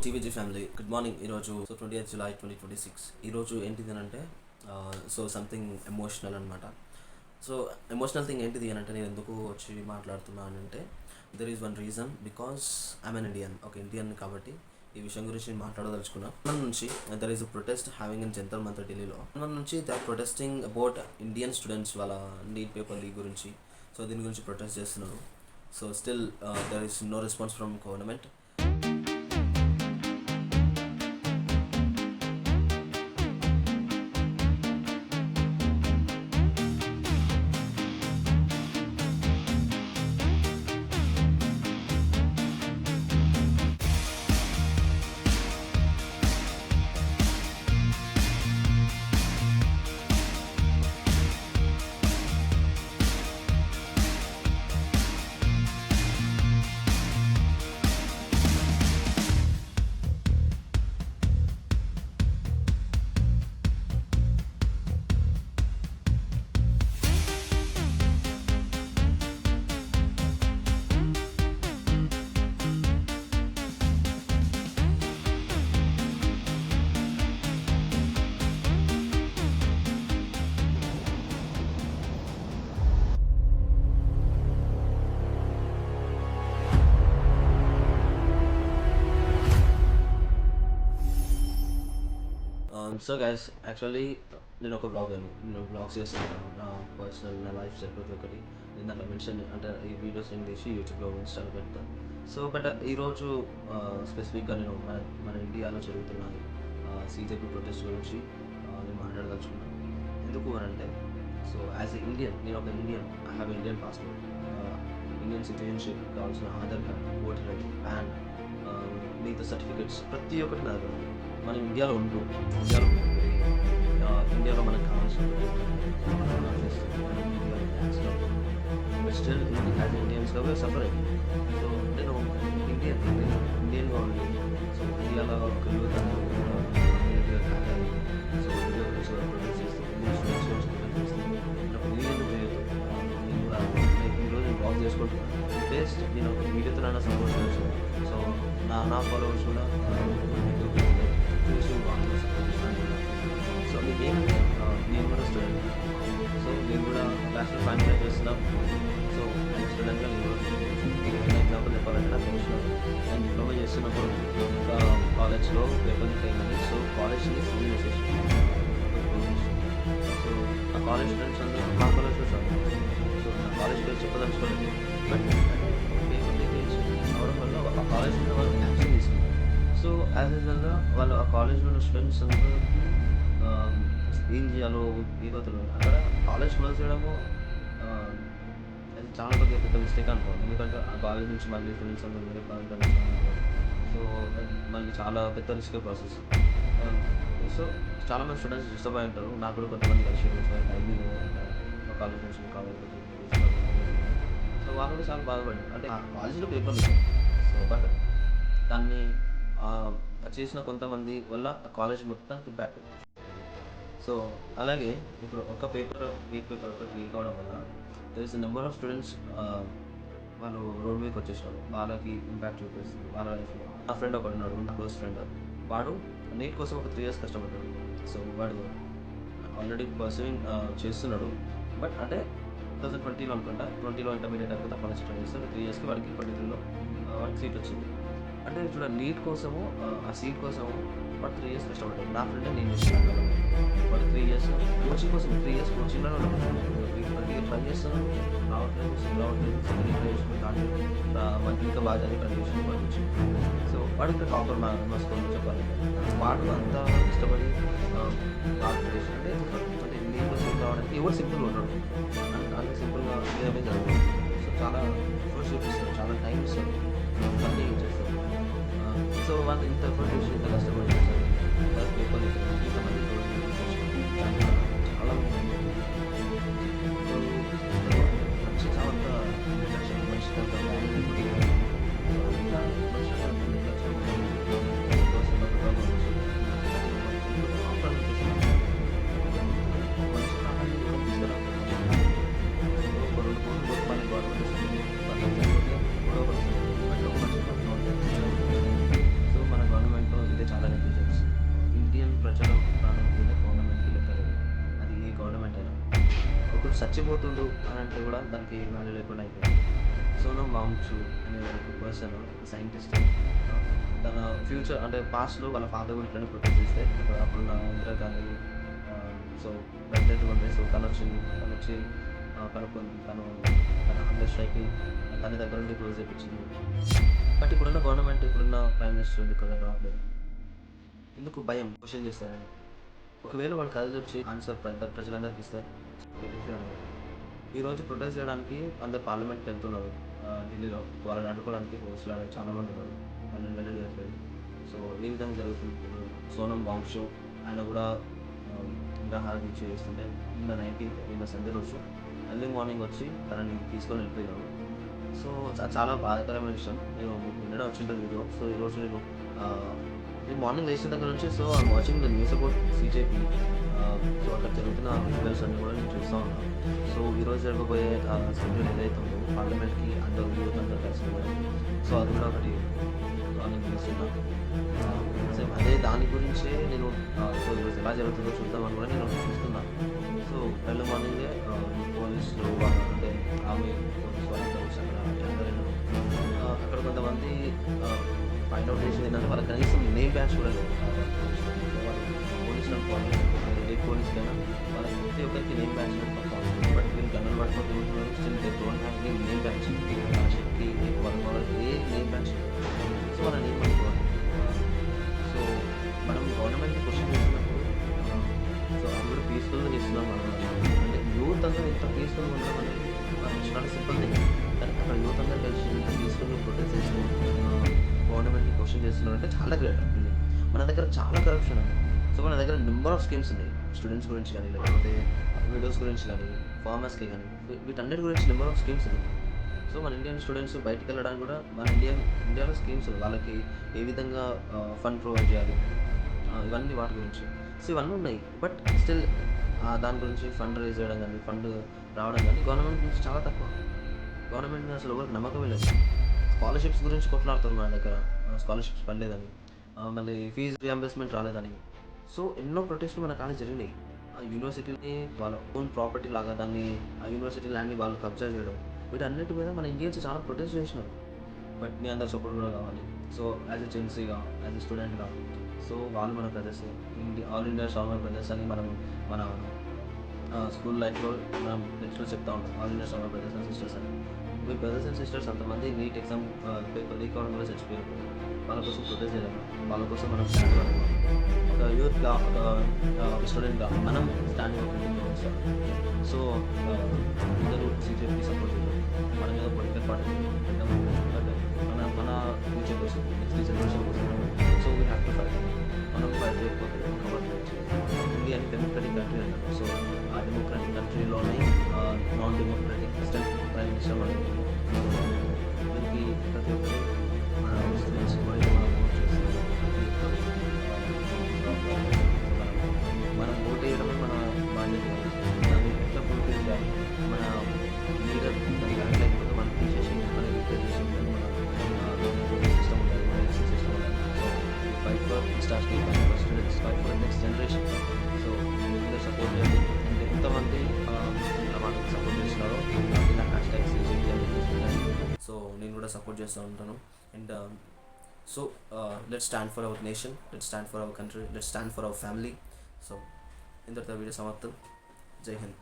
టీవీజీ family good morning. ఈరోజు 28 July 2026. ఈరోజు ఏంటిది అని అంటే సంథింగ్ ఎమోషనల్ అనమాట. సో ఎమోషనల్ థింగ్ ఏంటిది అని అంటే నేను ఎందుకు వచ్చి మాట్లాడుతున్నా అని అంటే there is one reason because I'm an Indian. ఒక ఇండియన్ కాబట్టి ఈ విషయం గురించి నేను మాట్లాడదలుచుకున్నా. మన నుంచి there is a protest having in Jantar Mantar ఢిల్లీలో. మన నుంచి they are protesting about Indian students వాళ్ళ నీట్ పేపర్ లీక్ గురించి. సో దీని గురించి ప్రొటెస్ట్ చేస్తున్నారు. So still there is no response from government. So guys, actually నేను ఒక బ్లాగ్స్ చేస్తున్నాను. నా పర్సనల్, నా లైఫ్ స్టైల్ ప్రతి ఒక్కటి నేను దాంట్లో మెన్షన్ అంటే ఈ వీడియోస్ నేను తీసి యూట్యూబ్లో ఇన్స్టాల్ పెడతాను. సో బట్ ఈరోజు స్పెసిఫిక్గా నేను మన ఇండియాలో జరుగుతున్న సీజేపీ ప్రొటెస్ట్ గురించి నేను మాట్లాడదలుచుకున్నాను. ఎందుకు అని అంటే సో యాజ్ ఎ ఇండియన్, నేను ఒక Indian, I have Indian passport, Indian citizenship కావాల్సిన Aadhaar card, voter ID, PAN, మిగతా సర్టిఫికెట్స్ ప్రతి ఒక్కటి నా దగ్గర. మనం ఇండియాలో మనకు కావాల్సిన స్టిల్ యాజ్ ఇండియన్స్గా సపరేట్. సో నేను ఇండియన్గా ఉండి సో ఇండియాలో ఒక యూత్ సో ఇండియా గురించి ప్రొడ్యూస్ చేస్తూ ఈరోజు బ్లాగ్ చేసుకుంటున్నాను. బేస్ట్ నేను వీడియోతో సపోర్ట్ చేయొచ్చు. సో నా ఫాలోవర్స్ కూడా చూసి సో మీకేంటంటే నేను కూడా స్టూడెంట్. సో నేను కూడా బ్యాచిలర్ ఫైనల్ చేస్తున్నాం. సో నేను స్టూడెంట్గా నేను కూడా ఎగ్జాంపుల్ చెప్పాలంటే నాకు నేను డిప్లొమా చేస్తున్నప్పుడు కాలేజ్లో పేపర్ లీక్ అయిందని. సో కాలేజ్ని సీల్ చేసేసి సో ఆ కాలేజ్ స్టూడెంట్స్ అందరూ మా కాలేజ్లో చదువు. సో నా కాలేజ్ పేరు చెప్పదలుచుకోలేదు. బట్ పేపర్ లీక్ అవడం వల్ల ఆ కాలేజ్ ఉన్న వాళ్ళు యాక్షన్ తీసుకున్నారు. సో యాజ్ యూజువల్గా వాళ్ళు ఆ కాలేజ్లో ఉన్న స్టూడెంట్స్ అందరూ ఏం చేయాలో ఈగోతులు. అక్కడ కాలేజ్ క్లోజ్ చేయడము అది చాలా పెద్ద మిస్టేక్ అనుకోండి. ఎందుకంటే ఆ కాలేజ్ నుంచి మళ్ళీ ఫ్రెండ్స్ అందరూ వేరే కాలేజ్. సో మళ్ళీ చాలా పెద్ద రిస్క్ ప్రాసెస్. సో చాలామంది స్టూడెంట్స్ డిస్టర్బ్ అయి ఉంటారు. నాకు కూడా కొంతమంది కలిసి టైమింగ్ ఒక కాలేజ్ నుంచి కాలేజ్. సో వాళ్ళు కూడా చాలా బాధపడింది. అంటే ఆ కాలేజీలో పేపర్ లేదు. సో బట్ దాన్ని చేసిన కొంతమంది వల్ల కాలేజ్ మొత్తానికి ఇంపాక్ట్. సో అలాగే ఇప్పుడు ఒక పేపర్ ఒకటి లీక్ అవడం వల్ల there is number of students వాళ్ళు రోడ్ మీదకి వచ్చేసారు. వాళ్ళకి ఇంపాక్ట్ చూపిస్తుంది వాళ్ళ లైఫ్లో. నా ఫ్రెండ్ ఒకడు ఉన్నాడు, నా క్లోజ్ ఫ్రెండ్. వాడు నీట్ కోసం ఒక 3 years కష్టపడ్డాడు. సో వాడు ఆల్రెడీ పర్సూయింగ్ చేస్తున్నాడు. బట్ అంటే 2020లో అనుకుంటా, 2020లో ఇంటర్మీడియట్ అయిపోతే తప్పని స్టార్ట్ చేస్తాడు. 3 yearsకి వాడికి 23లో వాడికి సీట్ వచ్చింది. అంటే చూడ నీట్ కోసము ఆ సీట్ కోసము వాడు 3 years కష్టపడ్డాడు. నా ఫ్రెండ్ నేను చేస్తున్నాను. వాడు 3 years కోచింగ్ కోసం 3 years కోచింగ్లో ట్రై చేస్తున్నాను. రావట్లేదు సెకండ్ ట్రై చేసుకుని దాంట్లో మనకి ఇంకా బాగా ట్రై చేసుకుని వాడు. సో వాడు ఇంకా టాపర్ మా స్కూల్లో చెప్పాలి. వాడు అంతా ఇష్టపడి బాగా ట్రై చేసి అంటే నీట్లో సీట్ రావడానికి ఎవరు సింపుల్గా ఉన్నాడు. అంత సింపుల్గా ఏదైనా జరుగుతుంది. సో చాలా ఎఫర్ట్స్ చూపిస్తారు, చాలా టైం ఇస్తారు, అన్నీ చేస్తారు. సో వాళ్ళు ఇంత ఎఫర్ట్ చేసి ఇంత కష్టపడి చేస్తారు. పేపర్ ఇంతమంది చాలా మంచి చాలా సో మన గవర్నమెంట్ గవర్నమెంట్‌కి చాలా నెగ్లిజెన్స్. ఇండియన్ ప్రజల ప్రాణం మీద గవర్నమెంట్‌కి లెక్కలేదు. అది ఏ గవర్నమెంట్ అయినా. ఒకడు చచ్చిపోతుండు అని అంటే కూడా దానికి వాల్యూ లేకుండా అయిపోయింది. సోనమ్ వాంగ్‌చు అనే ఒక పర్సన్ సైంటిస్ట్ తన ఫ్యూచర్ అంటే పాస్ట్‌లో వాళ్ళ ఫాదర్ కూడా ఇట్లనే ప్రొటెస్ట్ చేస్తే అప్పుడున్న ఇందిరాగాంధీ సో ప్రెసిడెంట్‌గా ఉండే సో తనొచ్చి కనుక్కుంది. తన హంగర్ స్ట్రైక్‌ని తన దగ్గర నుండి క్లోజ్ చేపించింది. బట్ ఇప్పుడున్న గవర్నమెంట్ ఇప్పుడున్న ప్రైమ్ మినిస్టర్ ఎందుకు కదా రావట్లేదు? ఎందుకు భయం? క్వెషన్ చేస్తారని. ఒకవేళ వాడు కథలొచ్చి ఆన్సర్ ప్రజలందరికీ ఇస్తే ఈరోజు ప్రొటెస్ట్ చేయడానికి అందరు పార్లమెంట్‌కి వెళ్తున్నారు. ఢిల్లీలో వాళ్ళని అడ్డుకోవడానికి పోలీసులు చాలా మంది ఉన్నారు. వాళ్ళని వెళ్ళట్లేదు. సో ఈ విధంగా జరుగుతుంది. ఇప్పుడు సోనమ్ వాంగ్‌చు ఆయన కూడా నిరాహార దీక్ష చేస్తుంటే నిన్న సండే రోజు ఎర్లీ మార్నింగ్ వచ్చి తనని తీసుకొని వెళ్ళిపోయినారు. సో చాలా బాధాకరమైన విషయం. నేను నిన్ననే వచ్చింటది వీడియో. సో ఈరోజు నేను మార్నింగ్ లేచిన దగ్గర నుంచి so I'm watching the news about CJP. So అక్కడ జరుగుతున్న ఈవెంట్స్ అన్నీ కూడా నేను చూస్తూ ఉన్నాను. సో ఈరోజు జరగబోయే షెడ్యూల్ ఏదైతే ఉందో పార్లమెంట్‌కి అందరూ యూత్ అందరూ కలిసి సో అది కూడా ఒకటి నేను చూస్తున్నాను. సేమ్ అదే దాని గురించే నేను సో ఈరోజు ఎలా జరుగుతుందో చూద్దామని కూడా నేను చూస్తున్నా. సో ఎర్లీ మార్నింగే పోలీసులు అంటే ఆర్మీ పోలీసు వాళ్ళందరూ వచ్చి అక్కడ కొంతమంది ఫైండ్ అవుట్ చేసింది ఏంటంటే వాళ్ళకి కనీసం నేమ్ బ్యాచ్ కూడా లేదు. పోలీసులు అనుకోవాలి ఏ పోలీసులైనా వాళ్ళకి ప్రతి ఒక్కరికి నేమ్ బ్యాచ్ బట్ వీళ్ళు గన్నులు పట్టుకొని తిరుగుతున్నారు. Still they don't have any name batch. వాళ్ళ శక్తి వాళ్ళకి ఏ నేమ్ బ్యాచ్ సో వాళ్ళ నేమ్ అనుకోవాలి. సో మనం గవర్నమెంట్ని క్వశ్చన్ చేస్తున్నప్పుడు సో అది కూడా పీస్ఫుల్గా చేస్తున్నాం మనం. అంటే యూత్ అందరూ ఇంత పీస్ఫుల్గా ఉండడం అనేది చాలా సింపుల్ థింగ్. కానీ అక్కడ యూత్ అందరూ కలిసి ఇంత పీస్ఫుల్గా ప్రొటెస్ట్ చేస్తూ గవర్నమెంట్ని క్వశ్చన్ చేస్తున్నారు అంటే చాలా గ్రేట్. మన దగ్గర చాలా కరప్షన్ ఉంది. సో మన దగ్గర నెంబర్ ఆఫ్ స్కీమ్స్ ఉన్నాయి. స్టూడెంట్స్ గురించి కానీ లేకపోతే విడోస్ గురించి కానీ ఫార్మర్స్కి కానీ వీటన్నిటి గురించి నెంబర్ ఆఫ్ స్కీమ్స్ ఉన్నాయి. సో మన ఇండియన్ స్టూడెంట్స్ బయటికి వెళ్ళడానికి కూడా మన ఇండియాలో స్కీమ్స్ వాళ్ళకి ఏ విధంగా ఫండ్ ప్రొవైడ్ చేయాలి ఇవన్నీ వాటి గురించి. సో ఇవన్నీ ఉన్నాయి. బట్ స్టిల్ దాని గురించి ఫండ్ రైజ్ చేయడం కానీ ఫండ్ రావడం కానీ గవర్నమెంట్ నుంచి చాలా తక్కువ. గవర్నమెంట్ మీద అసలు ఎవరికి నమ్మకమే లేదు. స్కాలర్షిప్స్ గురించి కొట్లాడుతారు మన దగ్గర. స్కాలర్షిప్స్ పడలేదని, మళ్ళీ ఫీజు రియంబర్స్మెంట్ రాలేదని. సో ఎన్నో ప్రొటెస్ట్లు మన కాలేజ్ జరిగినాయి. ఆ యూనివర్సిటీని వాళ్ళ ఓన్ ప్రాపర్టీ లాగా దాన్ని ఆ యూనివర్సిటీ ల్యాండ్ని వాళ్ళు కబ్జా చేయడం వీటన్నిటి మీద మన ఇండియన్స్ చాలా ప్రొటెస్ట్ చేసినారు. బట్ మీ అందరు సపోర్ట్ కూడా కావాలి. సో యాజ్ ఎ జెన్సీగా యాజ్ ఎ స్టూడెంట్గా సో వాళ్ళు మన brothers all India stronger brothers అని మన స్కూల్ లైఫ్లో మనం లెక్చర్లో చెప్తా ఉంటాం. All India stronger brothers and sisters అని. మీ బ్రదర్స్ అండ్ సిస్టర్స్ అంతమంది నీట్ ఎగ్జామ్ పేపర్ లీక్ అవ్వడం వల్ల చచ్చిపోయారు. వాళ్ళ కోసం ప్రొటెస్ట్ చేయడం, వాళ్ళ కోసం మనం స్టాండ్ అవ్వాలి. ఒక యూత్గా ఒక స్టూడెంట్గా మనం స్టాండ్ అవ్వాలి. సో అందరూ సీజీఎఫ్కి సపోర్ట్ చేయాలి. మన మీద పొలిటికల్ పార్టీ పెట్టడం మన ఫ్యూచర్ కోసం నెక్స్ట్ జనరేషన్ కోసం. So we have to fight. మనం ఫైట్ చేయకపోతే ఇండియా అని డెమోక్రటిక్ కంట్రీ అంటారు. సో ఆ డెమోక్రటిక్ కంట్రీలోనే non democratic president prime minister మనకి దీనికి ప్రతి ఒక్కరు మన ముస్లిమ్స్ మరియు మనం ఓట్ చేస్తాం. మనం ఓట్ వేయడమే మన బాధ్యత. దాన్ని ఎట్లా పూర్తి చేయాలి మన లీడర్ దాన్ని లేకపోతే మనం తీసేసి మనం రిపేర్ చేసి మన సిస్టమ్ ఉండాలి, మన ఎలక్షన్ సిస్టమ్ ఉండాలి. So fight for start fight for students, fight for next generation. So అందరూ సపోర్ట్ చేయాలి. అంటే ఎంతమంది మనకి సపోర్ట్ చేస్తున్నారో ఇలా హ్యాష్ ట్యాగ్స్ సో నేను కూడా సపోర్ట్ చేస్తూ ఉంటాను. And so let's stand for our nation, let's stand for our country, let's stand for our family. So ఇంతటితో వీడియో సమాప్తం. జై హింద్.